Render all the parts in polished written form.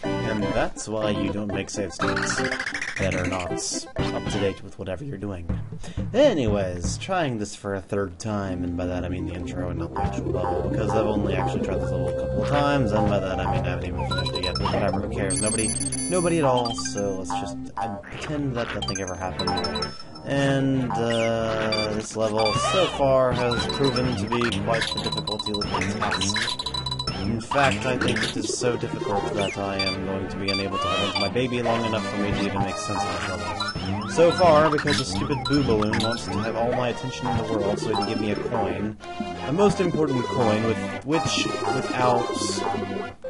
And that's why you don't make save states that are not up to date with whatever you're doing. Anyways, trying this for a third time, and by that I mean the intro and not the actual level, because I've only actually tried this level a couple of times, and by that I mean I haven't even finished it yet, but whatever, who cares? Nobody at all, so let's just pretend that nothing ever happened. And this level so far has proven to be quite the difficulty-looking task. In fact, I think it is so difficult that I am going to be unable to hold my baby long enough for me to even make sense of this level. So far, because a stupid boo balloon wants to have all my attention in the world so he can give me a coin. A most important coin, which, without,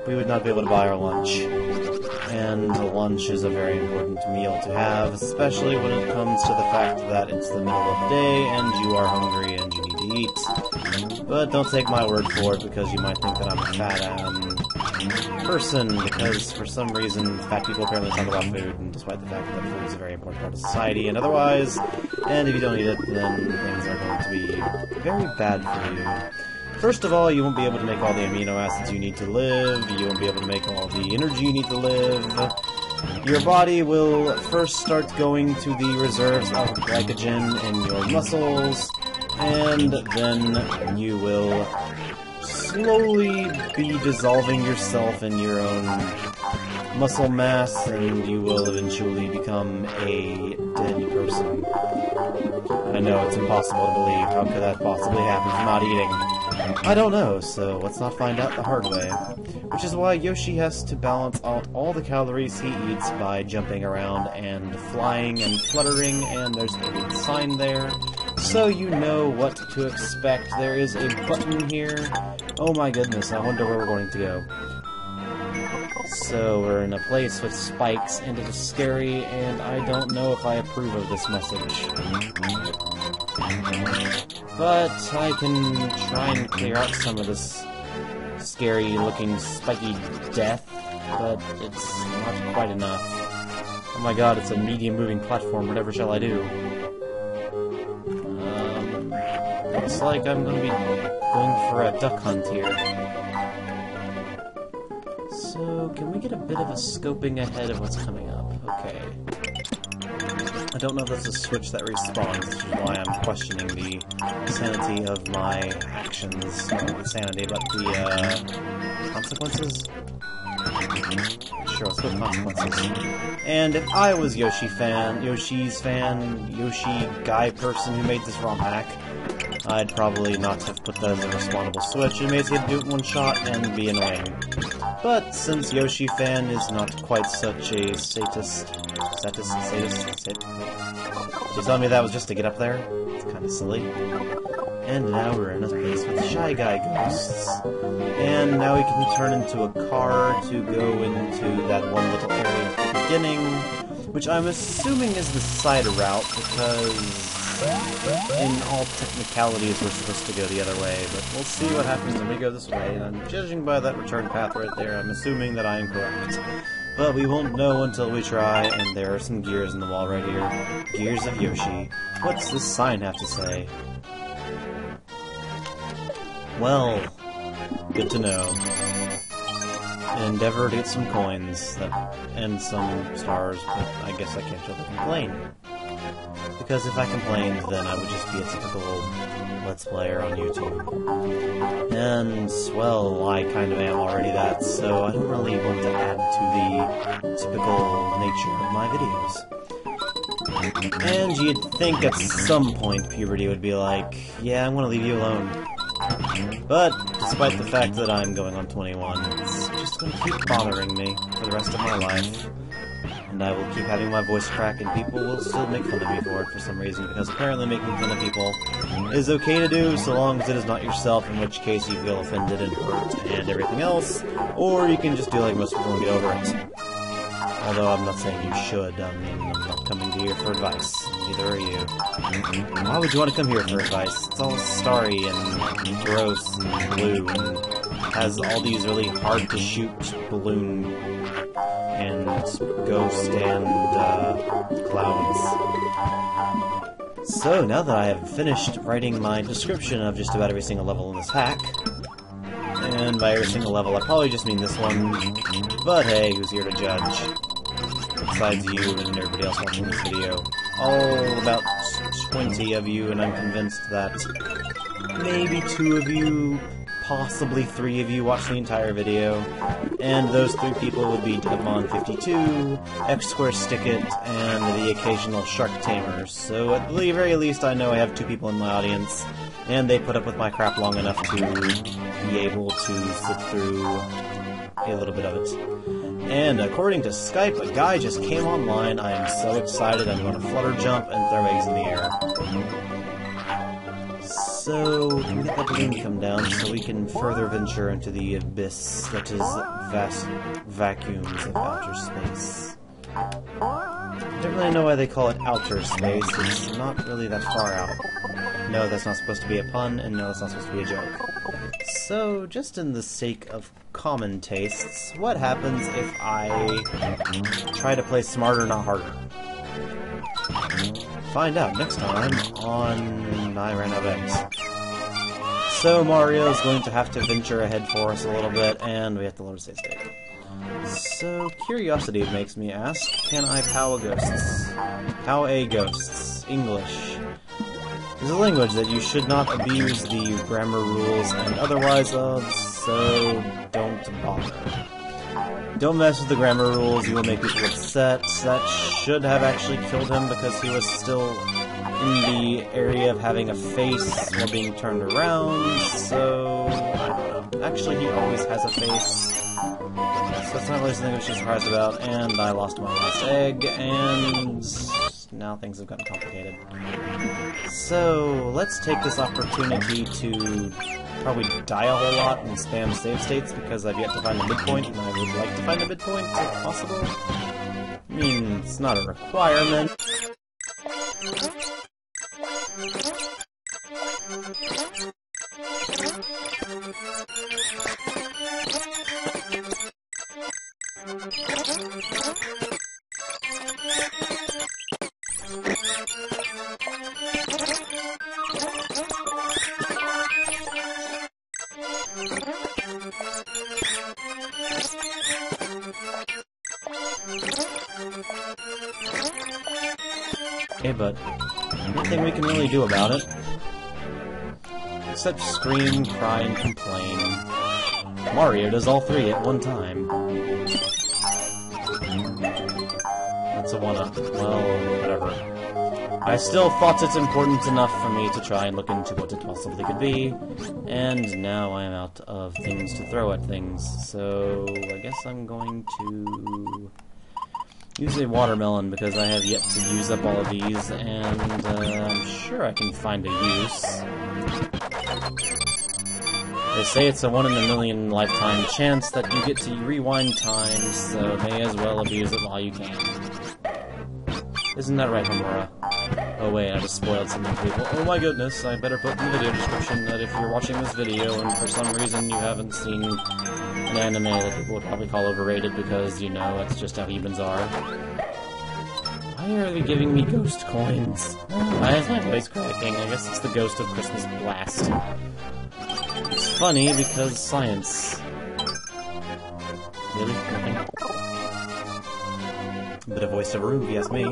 we would not be able to buy our lunch. And lunch is a very important meal to have, especially when it comes to the fact that it's the middle of the day and you are hungry and you need to eat. But don't take my word for it, because you might think that I'm a fat person, because for some reason fat people apparently talk about food, and despite the fact that food is a very important part of society and otherwise, and if you don't eat it, then things are going to be very bad for you. First of all, you won't be able to make all the amino acids you need to live, you won't be able to make all the energy you need to live. Your body will first start going to the reserves of glycogen in your muscles, and then you will slowly be dissolving yourself in your own muscle mass, and you will eventually become a dead person. I know, it's impossible to believe. How could that possibly happen from not eating? I don't know, so let's not find out the hard way. Which is why Yoshi has to balance out all the calories he eats by jumping around and flying and fluttering, and there's a big sign there, so you know what to expect. There is a button here. Oh my goodness, I wonder where we're going to go. So we're in a place with spikes, and it is scary, and I don't know if I approve of this message. But I can try and clear out some of this scary-looking spiky death, but it's not quite enough. Oh my god, it's a medium-moving platform, whatever shall I do? Looks like I'm gonna be going for a duck hunt here. So, can we get a bit of a scoping ahead of what's coming up? Okay. I don't know if that's a switch that respawns, which is why I'm questioning the sanity of my actions. Not the sanity, but the, consequences? Sure, let's go with consequences. And if I was Yoshi's Yoshi guy person who made this ROM hack, I'd probably not have put that as a respawnable switch, and maybe he'd do it one shot and be annoying. But since Yoshi fan is not quite such a sadist, so tell me that was just to get up there? It's kind of silly. And now we're in a place with Shy Guy ghosts. And now we can turn into a car to go into that one little area at the beginning, which I'm assuming is the side route, because in all technicalities we're supposed to go the other way, but we'll see what happens when we go this way, and judging by that return path right there, I'm assuming that I am correct. But we won't know until we try, and there are some gears in the wall right here. Gears of Yoshi. What's this sign have to say? Well, good to know. Endeavor to get some coins and some stars, but I guess I can't really complain. Because if I complained, then I would just be a typical Let's Player on YouTube. And, well, I kind of am already that, so I don't really want to add to the typical nature of my videos. And you'd think at some point puberty would be like, yeah, I'm gonna leave you alone. But, despite the fact that I'm going on 21, it's just gonna keep bothering me for the rest of my life. And I will keep having my voice crack, and people will still make fun of me for it for some reason, because apparently making fun of people is okay to do so long as it is not yourself, in which case you feel offended and hurt and everything else, or you can just do like most people and get over it. Although I'm not saying you should, I mean, I'm not coming to here for advice, neither are you. Why would you want to come here for advice? It's all starry and gross and blue, and has all these really hard-to-shoot balloon and ghost and clouds. So, now that I have finished writing my description of just about every single level in this hack, and by every single level, I probably just mean this one, but hey, who's here to judge? Besides you and everybody else watching this video. All about 20 of you, and I'm convinced that maybe 2 of you, possibly 3 of you watch the entire video, and those 3 people would be Devmon52, X-Square-Stickit, and the occasional Shark Tamer. So at the very least, I know I have 2 people in my audience, and they put up with my crap long enough to be able to sit through a little bit of it. And according to Skype, a guy just came online. I am so excited, I'm going to flutter jump and throw eggs in the air. So, we can get that balloon come down so we can further venture into the abyss that is vast vacuums of outer space. I don't really know why they call it outer space, it's not really that far out. No, that's not supposed to be a pun, and no, that's not supposed to be a joke. So, just in the sake of common tastes, what happens if I try to play smarter, not harder? Find out next time on I Ran Out of Eggs. So Mario's going to have to venture ahead for us a little bit, and we have to load a save state. So, curiosity makes me ask, can I POW ghosts? POW a ghosts. English. Is a language that you should not abuse the grammar rules and otherwise of, so don't bother. Don't mess with the grammar rules, you will make people upset. That should have actually killed him because he was still in the area of having a face while being turned around, so I don't know. Actually, he always has a face, so that's not really something I should be surprised about, and I lost my last egg, and now things have gotten complicated. So, let's take this opportunity to probably die a whole lot and spam save states because I've yet to find a midpoint, and I would like to find a midpoint if possible. I mean, it's not a requirement. Okay, but nothing we can really do about it. Except scream, cry, and complain. Mario does all 3 at one time. That's a 1-up. Well, whatever. I still thought it important enough for me to try and look into what it possibly could be, and now I am out of things to throw at things, so I guess I'm going to use a watermelon because I have yet to use up all of these, and I'm sure I can find a use. They say it's a 1-in-a-million lifetime chance that you get to rewind time, so may as well abuse it while you can. Isn't that right, Homura? Oh wait, I just spoiled something for people. Oh my goodness, I better put in the video description that if you're watching this video and for some reason you haven't seen an anime that people would probably call overrated because, you know, that's just how humans are. Why are they giving me ghost coins? Why is my voice cracking? I guess it's the ghost of Christmas Blast. It's funny because science. Really? Nothing? A bit of voice over room, if you ask me.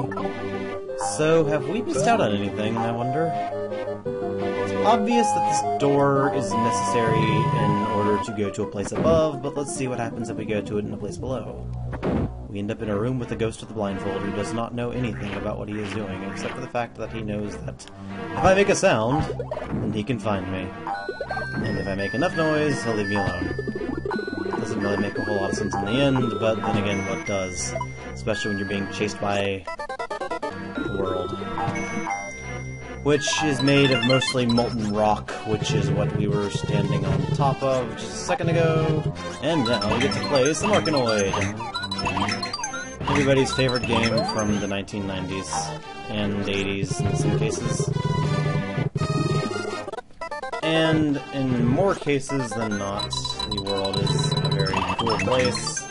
So, have we missed out on anything, I wonder? It's obvious that this door is necessary in order to go to a place above, but let's see what happens if we go to it in a place below. We end up in a room with a ghost with a blindfold who does not know anything about what he is doing, except for the fact that he knows that if I make a sound, then he can find me. And if I make enough noise, he'll leave me alone. Doesn't really make a whole lot of sense in the end, but then again, what does? Especially when you're being chased by the world. Which is made of mostly molten rock, which is what we were standing on top of just a second ago. And now we get to play some Arkanoid. Everybody's favorite game from the 1990s and 80s in some cases. And in more cases than not, the world is a very cool place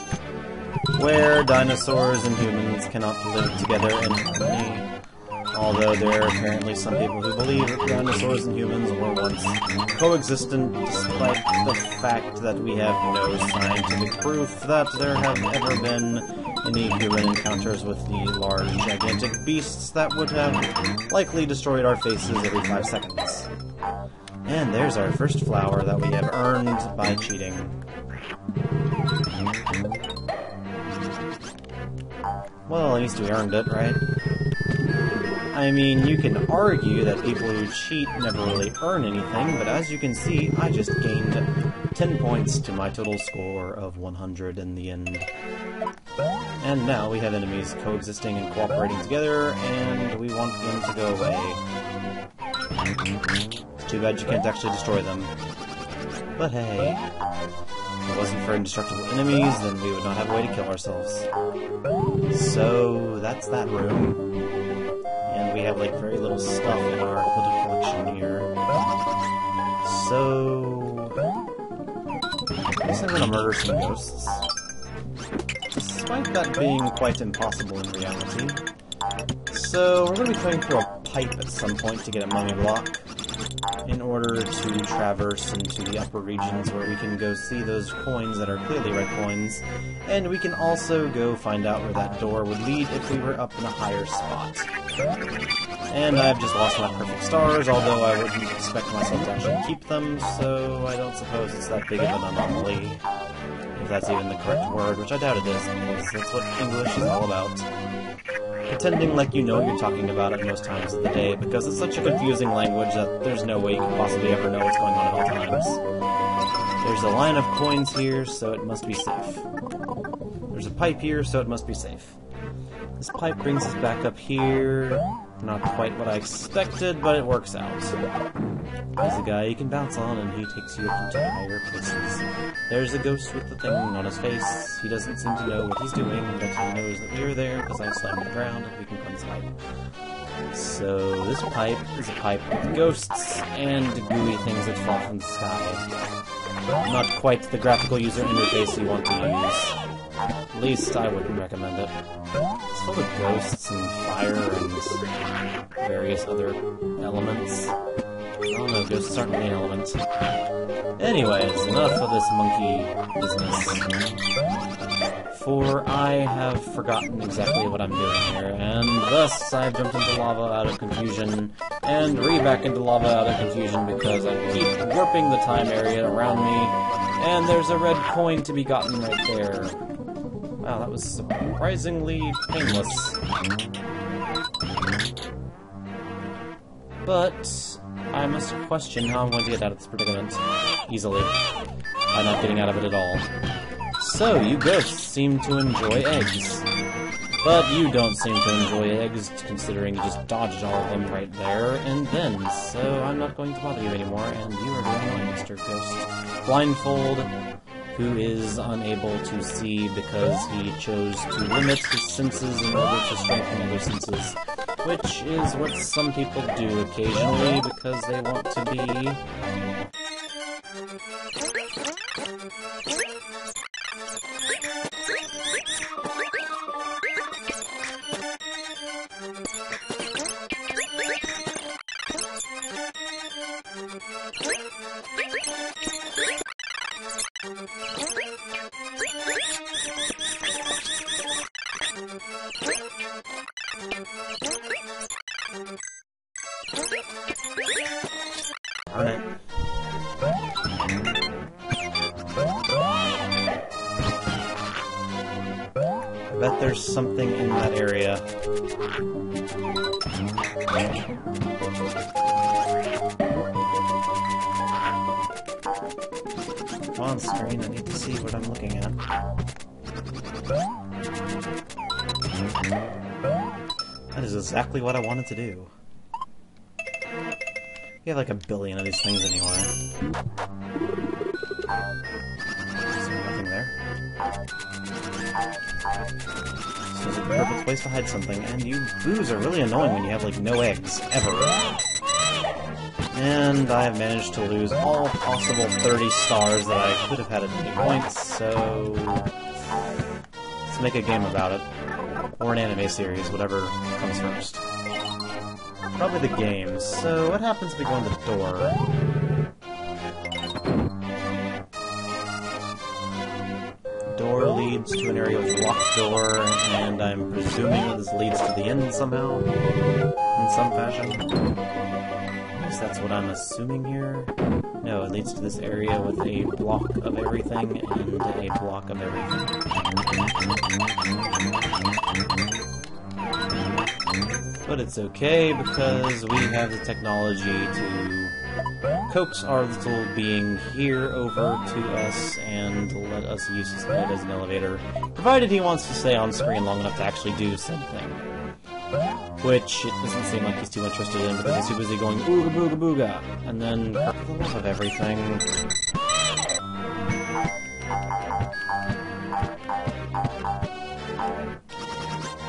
where dinosaurs and humans cannot live together in harmony. Although there are apparently some people who believe that dinosaurs and humans were once coexistent, despite the fact that we have no scientific proof that there have ever been any human encounters with the large, gigantic beasts that would have likely destroyed our faces every 5 seconds. And there's our first flower that we have earned by cheating. Well, at least we earned it, right? I mean, you can argue that people who cheat never really earn anything, but as you can see, I just gained 10 points to my total score of 100 in the end. And now we have enemies coexisting and cooperating together, and we want them to go away. It's too bad you can't actually destroy them. But hey, if it wasn't for indestructible enemies, then we would not have a way to kill ourselves. So, that's that room. And we have, like, very little stuff in our little collection here. So... I guess I'm gonna murder some ghosts. Despite that being quite impossible in reality. So, we're gonna be going through a pipe at some point to get a mummy block, in order to traverse into the upper regions where we can go see those coins that are clearly red coins, and we can also go find out where that door would lead if we were up in a higher spot. And I've just lost my perfect stars, although I wouldn't expect myself to actually keep them, so I don't suppose it's that big of an anomaly, if that's even the correct word, which I doubt it is, because that's what English is all about. Pretending like you know what you're talking about at most times of the day, because it's such a confusing language that there's no way you can possibly ever know what's going on at all times. There's a line of coins here, so it must be safe. There's a pipe here, so it must be safe. This pipe brings us back up here. Not quite what I expected, but it works out. There's a guy you can bounce on, and he takes you up into higher places. There's a ghost with the thing on his face. He doesn't seem to know what he's doing, but he knows that we are there because I slammed the ground and we can cleanse the pipe. So this pipe is a pipe with ghosts and gooey things that fall from the sky. Not quite the graphical user interface you want to use. At least I wouldn't recommend it. It's full of ghosts and fire and various other elements. I don't know, ghosts aren't really an element. Anyways, enough of this monkey business. For I have forgotten exactly what I'm doing here, and thus I've jumped into lava out of confusion, and back into lava out of confusion because I keep warping the time area around me, and there's a red coin to be gotten right there. Wow, that was surprisingly painless. But I must question how I'm going to get out of this predicament easily by not getting out of it at all. So, you ghosts seem to enjoy eggs. But you don't seem to enjoy eggs, considering you just dodged all of them right there and then. So, I'm not going to bother you anymore, and you are going on, Mr. Ghost. Blindfold, who is unable to see because he chose to limit his senses in order to strengthen other senses. Which is what some people do occasionally because they want to be... Alright. I bet there's something in that area. On screen, I need to see what I'm looking at. That is exactly what I wanted to do. You have like a billion of these things anyway. Is there nothing there? This is a perfect place to hide something, and you boos are really annoying when you have like no eggs, ever. And I have managed to lose all possible 30 stars that I could have had at any point, so... let's make a game about it. Or an anime series, whatever comes first. Probably the games. So, what happens if we go in the door? Door leads to an area with a locked door, and I'm presuming that this leads to the end somehow? In some fashion? I guess that's what I'm assuming here. No, it leads to this area with a block of everything and a block of everything. But it's okay, because we have the technology to coax our little being here over to us and let us use his head as an elevator, provided he wants to stay on screen long enough to actually do something. Which it doesn't seem like he's too interested in, because he's too busy going ooga booga booga, and then for the love of everything.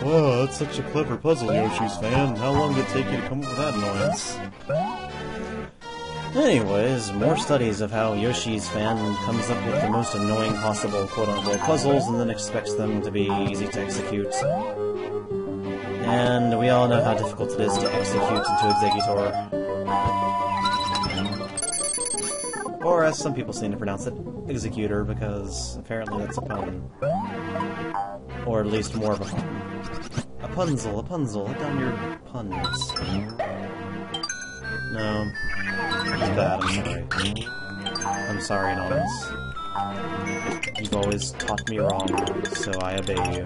Whoa, that's such a clever puzzle, Yoshi's fan. How long did it take you to come up with that annoyance? Anyways, more studies of how Yoshi's fan comes up with the most annoying possible quote-unquote puzzles and then expects them to be easy to execute. And we all know how difficult it is to execute into Executor. Or, as some people seem to pronounce it, Executor, because apparently that's a pun. Or at least more of a pun. A punzel, let down your puns. No. It's bad, I'm sorry. I'm sorry, Anonymous. You've always taught me wrong, so I obey you.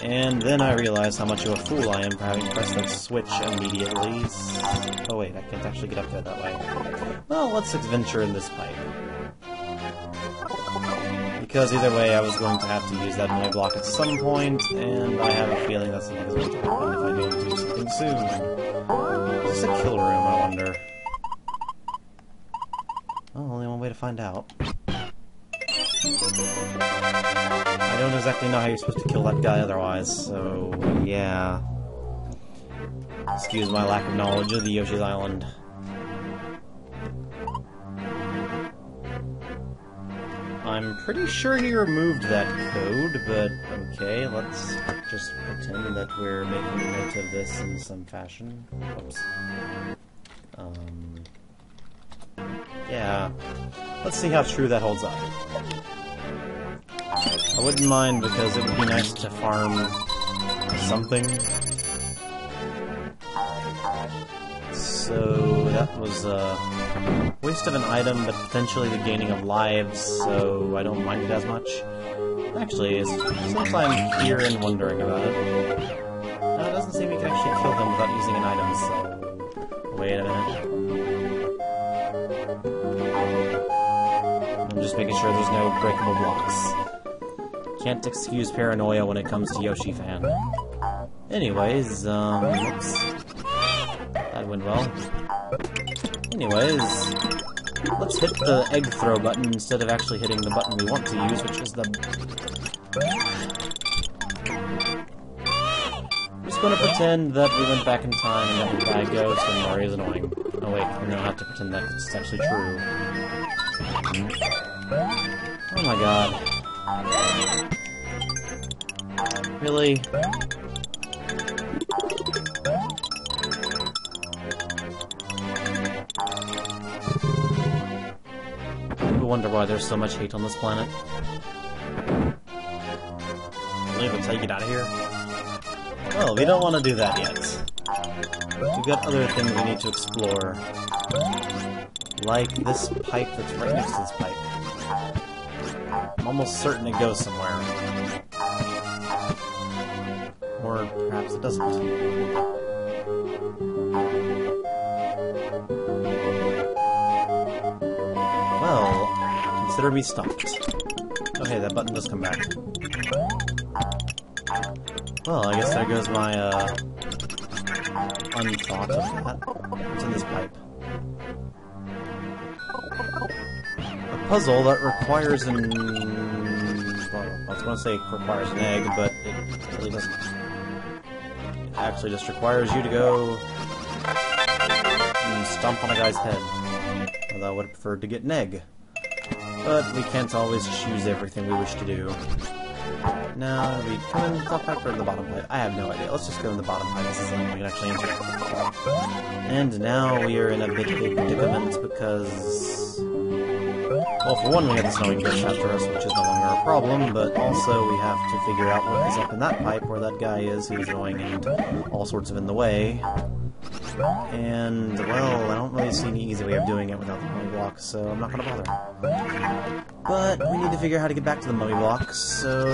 And then I realized how much of a fool I am for having pressed that switch immediately. Oh wait, I can't actually get up there that way. Well, let's adventure in this pipe. Because either way, I was going to have to use that mini block at some point, and I have a feeling that something is going to happen if I don't do something soon. Is this a kill room, I wonder? Well, only one way to find out. I don't exactly know how you're supposed to kill that guy otherwise, so yeah. Excuse my lack of knowledge of the Yoshi's Island. I'm pretty sure he removed that code, but okay, let's just pretend that we're making a note of this in some fashion. Whoops. Yeah. Let's see how true that holds up. I wouldn't mind, because it would be nice to farm something. So that was a waste of an item, but potentially the gaining of lives, so I don't mind it as much. Actually, since I'm here and wondering about it, it doesn't seem you can actually kill them without using an item, so... Wait a minute. I'm just making sure there's no breakable blocks. Can't excuse paranoia when it comes to Yoshi-fan. Anyways, oops. That went well. Anyways, let's hit the egg throw button instead of actually hitting the button we want to use, which is the... I'm just gonna pretend that we went back in time and got the bad ghost and Mario's annoying. Oh wait, we don't have to pretend that it's actually true. Oh my god. Really? I wonder why there's so much hate on this planet. Really, that's how you get out of here? Well, we don't want to do that yet. We've got other things we need to explore. Like this pipe that's right next to this pipe. I'm almost certain it goes somewhere. Or perhaps it doesn't. Well, consider me stumped. Oh hey, that button does come back. Well, I guess there goes my, unthought of that. What's in this pipe? A puzzle that requires an... well, I was going to say requires an egg, but it really doesn't. It actually just requires you to go and stomp on a guy's head. Although I would have preferred to get an egg. But we can't always choose everything we wish to do. Now, we come in the top pipe or the bottom pipe? I have no idea. Let's just go in the bottom pipe. This is the one we can actually enter. And now we are in a bit of a predicament because... well, for one, we have the snowing fish after us, which is no longer a problem, but also we have to figure out what is up in that pipe where that guy is who's going and all sorts of in the way. And, well, I don't really see any easy way of doing it without the mummy block, so I'm not gonna bother. But we need to figure out how to get back to the mummy block, so...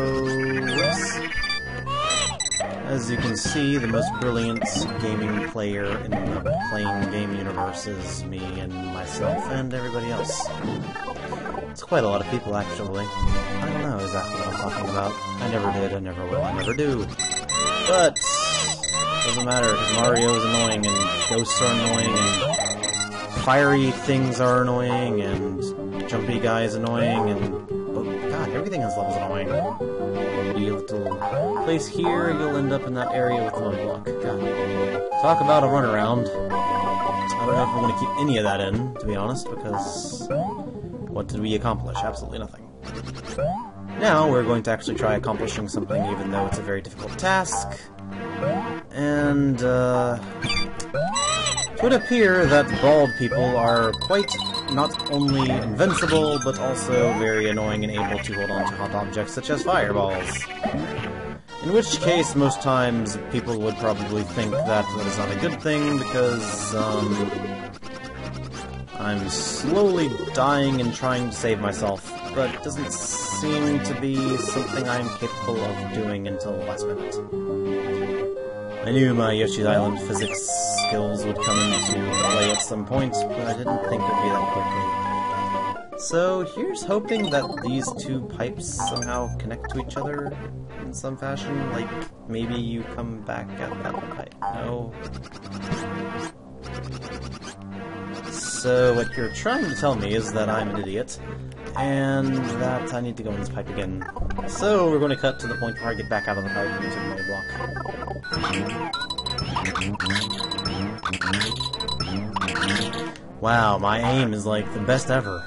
as you can see, the most brilliant gaming player in the playing game universe is me and myself and everybody else. It's quite a lot of people, actually. I don't know exactly what I'm talking about. I never did, I never will, I never do. But... doesn't matter, because Mario is annoying, and ghosts are annoying, and fiery things are annoying, and jumpy guy is annoying, and... oh god, everything in this level is annoying. You little place here, you'll end up in that area with the mummy block. God. Talk about a runaround. I don't know if we're going to keep any of that in, to be honest, because... what did we accomplish? Absolutely nothing. Now we're going to actually try accomplishing something, even though it's a very difficult task. And, it would appear that bald people are quite not only invincible, but also very annoying and able to hold on to hot objects such as fireballs. In which case, most times, people would probably think that that is not a good thing, because, I'm slowly dying and trying to save myself, but it doesn't seem to be something I'm capable of doing until the last minute. I knew my Yoshi's Island physics skills would come into play at some point, but I didn't think it would be that quickly. So here's hoping that these two pipes somehow connect to each other in some fashion, like maybe you come back at that pipe. No? So what you're trying to tell me is that I'm an idiot, and that I need to go in this pipe again. So we're going to cut to the point where I get back out of the pipe and into the mummy block. Wow, my aim is like the best ever.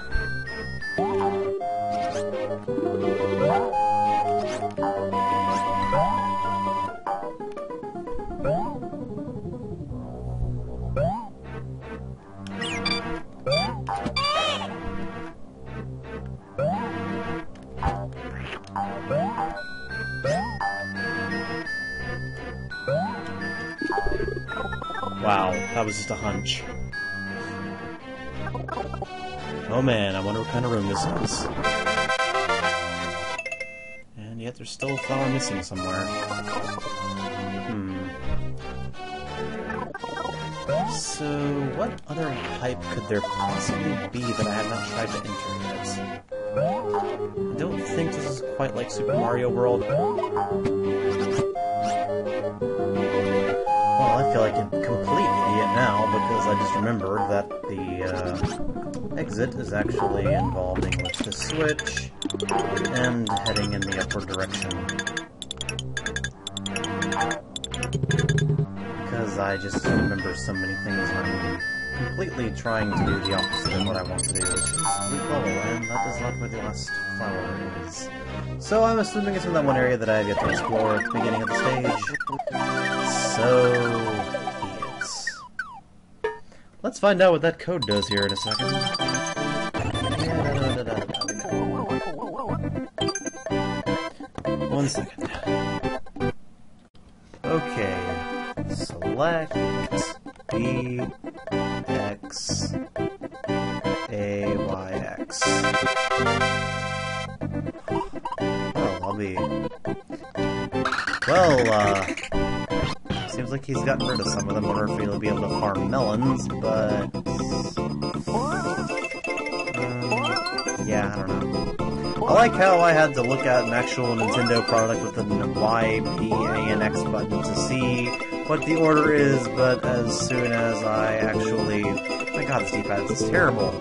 Wow, that was just a hunch. Oh man, I wonder what kind of room this is. And yet there's still a flower missing somewhere. So, what other pipe could there possibly be that I have not tried to enter yet? I don't think this is quite like Super Mario World. Well, I feel like a complete idiot now, because I just remembered that the exit is actually involving with the switch and heading in the upward direction. Because I just remember so many things and I'm completely trying to do the opposite of what I want to do, which is loop level, and that is not where the last flower is. So I'm assuming it's in that one area that I have yet to explore at the beginning of the stage. So be it. Let's find out what that code does here in a second. One second. Okay. Select B X A Y X. Oh, I'll be. Well, seems like he's gotten rid of some of them. I wonder if he'll be able to farm melons, but... yeah, I don't know. I like how I had to look at an actual Nintendo product with the Y, P, A, and X button to see what the order is, but as soon as I actually... my god, this D-pad is terrible.